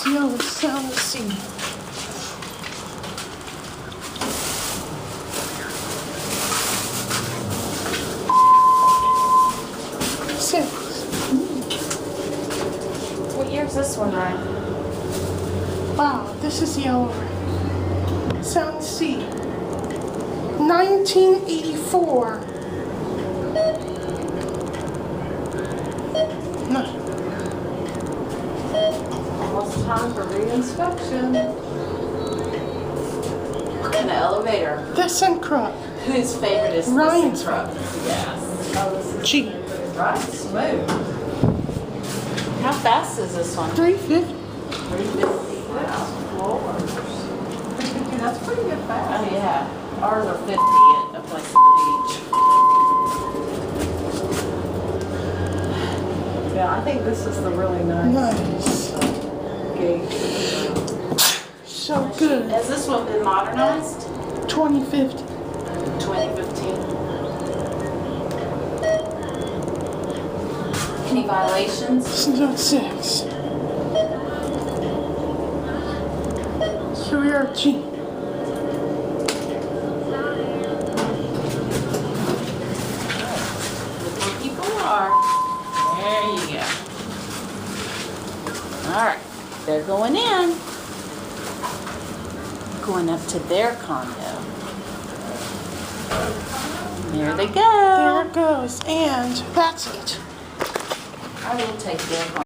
Seal the sound C. Six. What year's this one, Ryan? Wow, this is yellow. Sound C. 1984. No. Almost time for reinspection. An elevator. ThyssenKrupp. Whose favorite is Ryan's ThyssenKrupp? Yes. Oh, this is G. right. Smooth. How fast is this one? 350. 350. Wow. Lord. 350, that's pretty good fast. Oh, yeah. Ours are 50 at a place at the beach. Yeah, I think this is the really nice gauge. So good. Has this one been modernized? 2050. 2015. Any violations? Note 6. Here we are, G. Look where people are. There you go. All right, they're going in. Going up to their condo. There they go. There it goes. And that's it. I will take their condo.